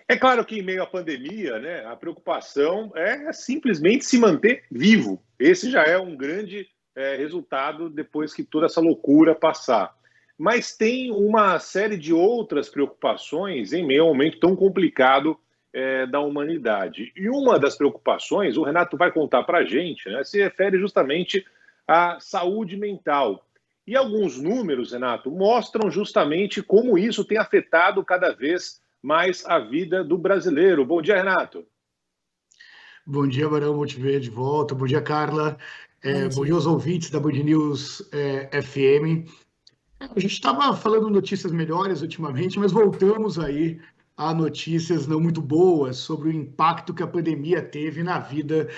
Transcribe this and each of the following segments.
É claro que em meio à pandemia, né, a preocupação é simplesmente se manter vivo. Esse já é um grande resultado depois que toda essa loucura passar. Mas tem uma série de outras preocupações em meio a um momento tão complicado da humanidade. E uma das preocupações, o Renato vai contar para a gente, né, se refere justamente à saúde mental. E alguns números, Renato, mostram justamente como isso tem afetado cada vez mais a vida do brasileiro. Bom dia, Renato. Bom dia, Barão, bom te ver de volta. Bom dia, Carla. Bom Bom dia dia. aos ouvintes da Band News FM. A gente estava falando notícias melhores ultimamente, mas voltamos aí a notícias não muito boas sobre o impacto que a pandemia teve na vida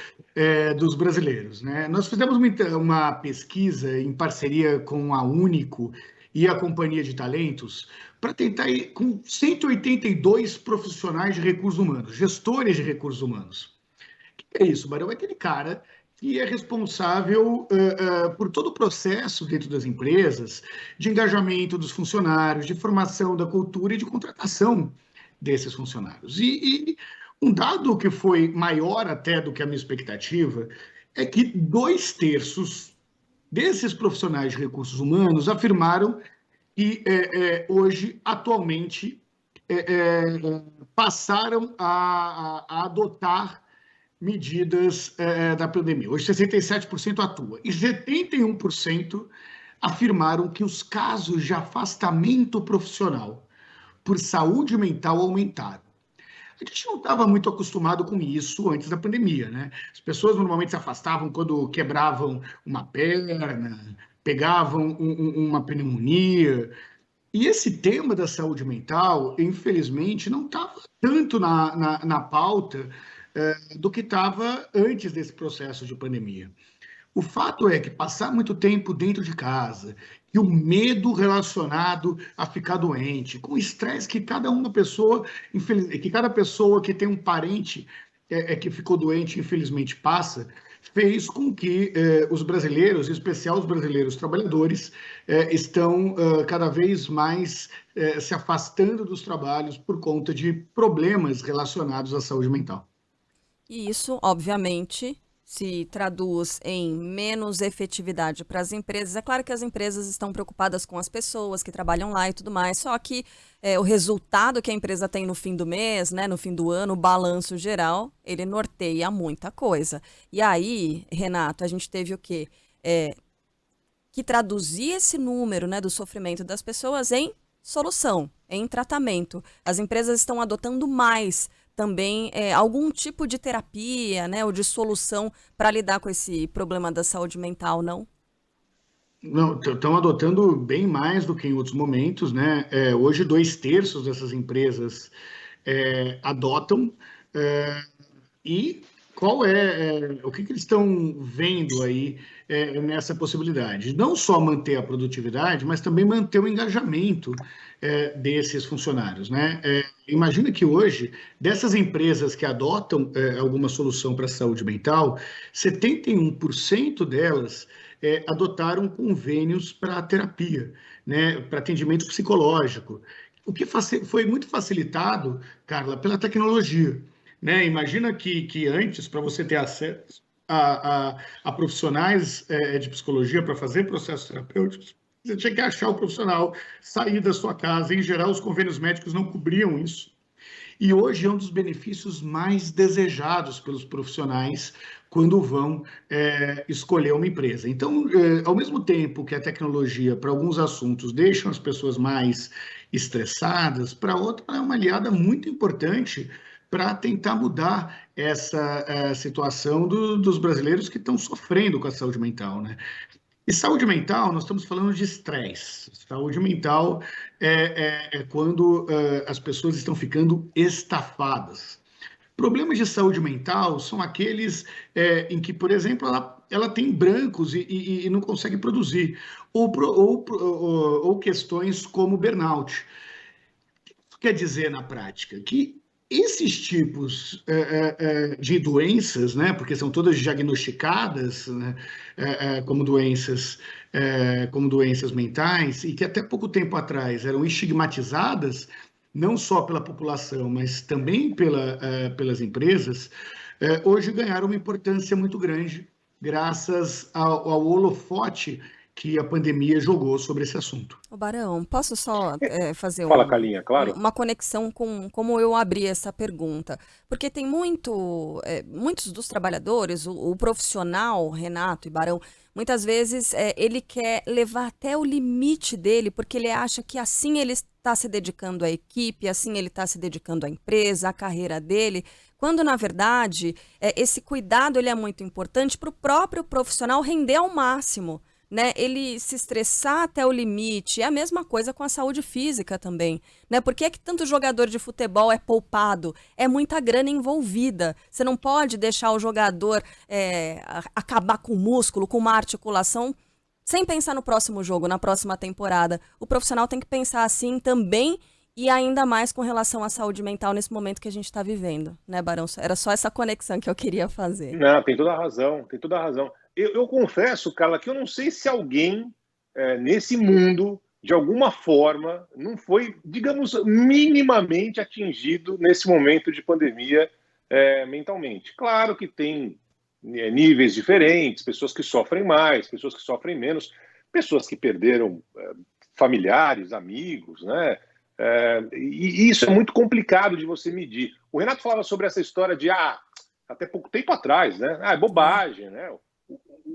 dos brasileiros, né? Nós fizemos uma pesquisa em parceria com a Único e a Companhia de Talentos para tentar ir com 182 profissionais de recursos humanos, gestores de recursos humanos. É isso, Barão, é aquele cara que é responsável por todo o processo dentro das empresas, de engajamento dos funcionários, de formação da cultura e de contratação desses funcionários. E um dado que foi maior até do que a minha expectativa é que 2/3 desses profissionais de recursos humanos afirmaram que hoje, atualmente, passaram a adotar medidas da pandemia. Hoje, 67% atua e 71% afirmaram que os casos de afastamento profissional por saúde mental aumentaram. A gente não estava muito acostumado com isso antes da pandemia, né? As pessoas normalmente se afastavam quando quebravam uma perna, pegavam uma pneumonia. E esse tema da saúde mental, infelizmente, não estava tanto na pauta do que estava antes desse processo de pandemia. O fato é que passar muito tempo dentro de casa, e o medo relacionado a ficar doente, com o estresse que que cada pessoa que tem um parente que ficou doente, infelizmente passa, fez com que os brasileiros, em especial os brasileiros trabalhadores, estão cada vez mais se afastando dos trabalhos por conta de problemas relacionados à saúde mental. E isso, obviamente, se traduz em menos efetividade para as empresas. É claro que as empresas estão preocupadas com as pessoas que trabalham lá e tudo mais, só que o resultado que a empresa tem no fim do mês, né, no fim do ano, o balanço geral, ele norteia muita coisa. E aí, Renato, a gente teve o quê? Que traduzir esse número, né, do sofrimento das pessoas em solução, em tratamento. As empresas estão adotando mais também algum tipo de terapia, né, ou de solução para lidar com esse problema da saúde mental, não? Não, estão adotando bem mais do que em outros momentos, né? Hoje, 2/3 dessas empresas adotam. é, e qual o que eles estão vendo aí nessa possibilidade? Não só manter a produtividade, mas também manter o engajamento desses funcionários, né? Imagina que hoje, dessas empresas que adotam alguma solução para a saúde mental, 71% delas adotaram convênios para terapia, né? Para atendimento psicológico, o que foi muito facilitado, Carla, pela tecnologia, né? Imagina que antes, para você ter acesso a profissionais de psicologia para fazer processos terapêuticos, você tinha que achar o profissional, sair da sua casa. Em geral, os convênios médicos não cobriam isso. E hoje é um dos benefícios mais desejados pelos profissionais quando vão escolher uma empresa. Então, ao mesmo tempo que a tecnologia, para alguns assuntos, deixa as pessoas mais estressadas, para outra, é uma aliada muito importante para tentar mudar essa situação dos brasileiros que estão sofrendo com a saúde mental, né? E saúde mental, nós estamos falando de estresse. Saúde mental é quando as pessoas estão ficando estafadas. Problemas de saúde mental são aqueles em que, por exemplo, ela tem brancos e não consegue produzir, ou questões como burnout. Isso quer dizer na prática que esses tipos de doenças, né, porque são todas diagnosticadas, né, como doenças mentais, e que até pouco tempo atrás eram estigmatizadas, não só pela população, mas também pelas empresas, hoje ganharam uma importância muito grande, graças ao holofote que a pandemia jogou sobre esse assunto. Ô, Barão, posso só fazer Fala, Carlinha, claro. uma conexão com como eu abri essa pergunta? Porque tem muitos dos trabalhadores, o profissional, Renato e Barão, muitas vezes ele quer levar até o limite dele, porque ele acha que assim ele está se dedicando à equipe, assim ele está se dedicando à empresa, à carreira dele, quando na verdade esse cuidado ele é muito importante para o próprio profissional render ao máximo. Né, ele se estressar até o limite, é a mesma coisa com a saúde física também, né? Por que é que tanto jogador de futebol é poupado? É muita grana envolvida. Você não pode deixar o jogador acabar com o músculo, com uma articulação, sem pensar no próximo jogo, na próxima temporada. O profissional tem que pensar assim também, e ainda mais com relação à saúde mental nesse momento que a gente está vivendo, né, Barão? Era só essa conexão que eu queria fazer. Não, tem toda a razão, tem toda a razão. Eu confesso, Carla, que eu não sei se alguém nesse mundo, de alguma forma, não foi, digamos, minimamente atingido nesse momento de pandemia mentalmente. Claro que tem níveis diferentes, pessoas que sofrem mais, pessoas que sofrem menos, pessoas que perderam familiares, amigos, né? E isso é muito complicado de você medir. O Renato falava sobre essa história de, até pouco tempo atrás, né? É bobagem, né?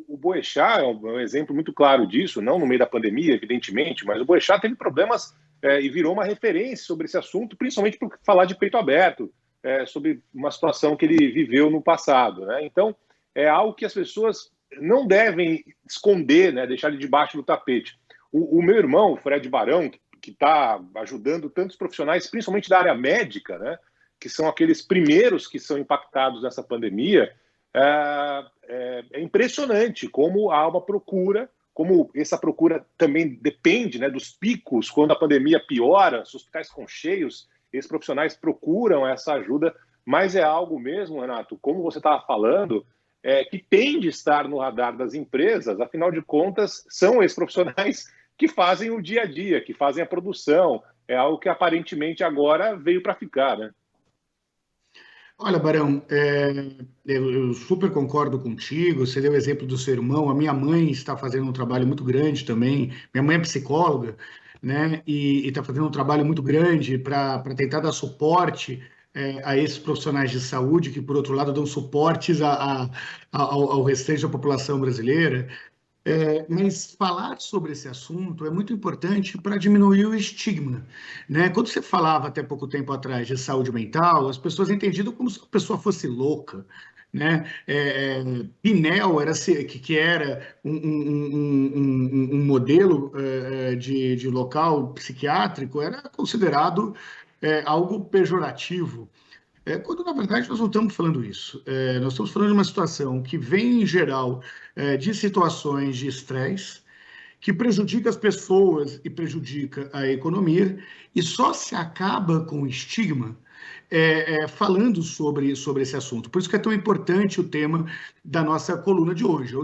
O Boechat é um exemplo muito claro disso, não no meio da pandemia, evidentemente, mas o Boechat teve problemas e virou uma referência sobre esse assunto, principalmente por falar de peito aberto, sobre uma situação que ele viveu no passado, né? Então, é algo que as pessoas não devem esconder, né? Deixar ele debaixo do tapete. O meu irmão, o Fred Barão, que está ajudando tantos profissionais, principalmente da área médica, né? Que são aqueles primeiros que são impactados nessa pandemia, é impressionante como há uma procura, como essa procura também depende, né, dos picos, quando a pandemia piora, os hospitais ficam cheios, esses profissionais procuram essa ajuda, mas é algo mesmo, Renato, como você estava falando, que tem de estar no radar das empresas, afinal de contas, são esses profissionais que fazem o dia a dia, que fazem a produção, é algo que aparentemente agora veio para ficar, né? Olha, Barão, eu super concordo contigo. Você deu o exemplo do seu irmão. A minha mãe está fazendo um trabalho muito grande também. Minha mãe é psicóloga, né? E está fazendo um trabalho muito grande para tentar dar suporte a esses profissionais de saúde, que, por outro lado, dão suportes ao restante da população brasileira. Mas falar sobre esse assunto é muito importante para diminuir o estigma, né? Quando você falava até pouco tempo atrás de saúde mental, as pessoas entendiam como se a pessoa fosse louca, né? Pinel que era um modelo de local psiquiátrico, era considerado algo pejorativo. Quando, na verdade, nós não estamos falando isso. Nós estamos falando de uma situação que vem, em geral, de situações de estresse, que prejudica as pessoas e prejudica a economia, e só se acaba com o estigma falando sobre esse assunto. Por isso que é tão importante o tema da nossa coluna de hoje.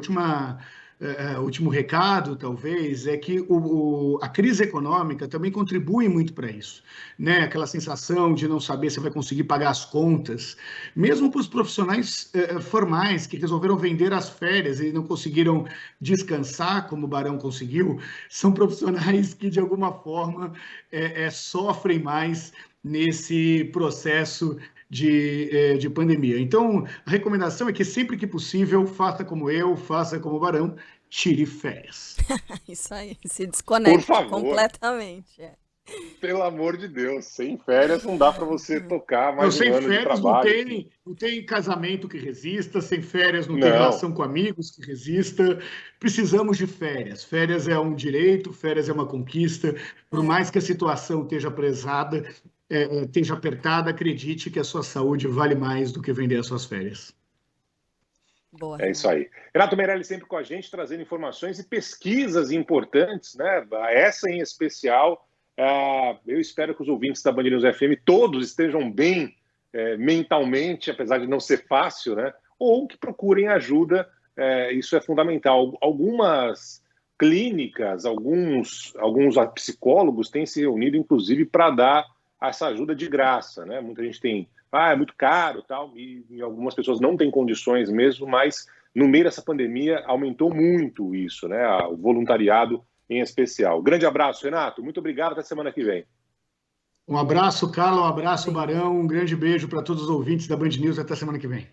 Último recado, talvez, é que a crise econômica também contribui muito para isso, né? Aquela sensação de não saber se vai conseguir pagar as contas, mesmo para os profissionais formais que resolveram vender as férias e não conseguiram descansar, como o Barão conseguiu, são profissionais que, de alguma forma, sofrem mais nesse processo de pandemia. Então, a recomendação é que sempre que possível, faça como eu, faça como o Barão, tire férias. Isso aí, se desconecte completamente. Pelo amor de Deus, sem férias não dá para você tocar mais um ano de trabalho. Não tem casamento que resista, sem férias não tem relação com amigos que resista. Precisamos de férias. Férias é um direito, férias é uma conquista. Por mais que a situação esteja pesada, esteja apertada, acredite que a sua saúde vale mais do que vender as suas férias. Boa, isso aí. Renato Meirelles sempre com a gente, trazendo informações e pesquisas importantes, né? Essa em especial. Eu espero que os ouvintes da Band News FM todos estejam bem mentalmente, apesar de não ser fácil, né? Ou que procurem ajuda, isso é fundamental. Algumas clínicas, alguns psicólogos têm se reunido, inclusive, para dar essa ajuda de graça, né? Muita gente tem, é muito caro, tal, e algumas pessoas não têm condições mesmo, mas no meio dessa pandemia aumentou muito isso, né? O voluntariado em especial. Grande abraço, Renato. Muito obrigado. Até semana que vem. Um abraço, Carla, um abraço, Barão, um grande beijo para todos os ouvintes da Band News. Até semana que vem.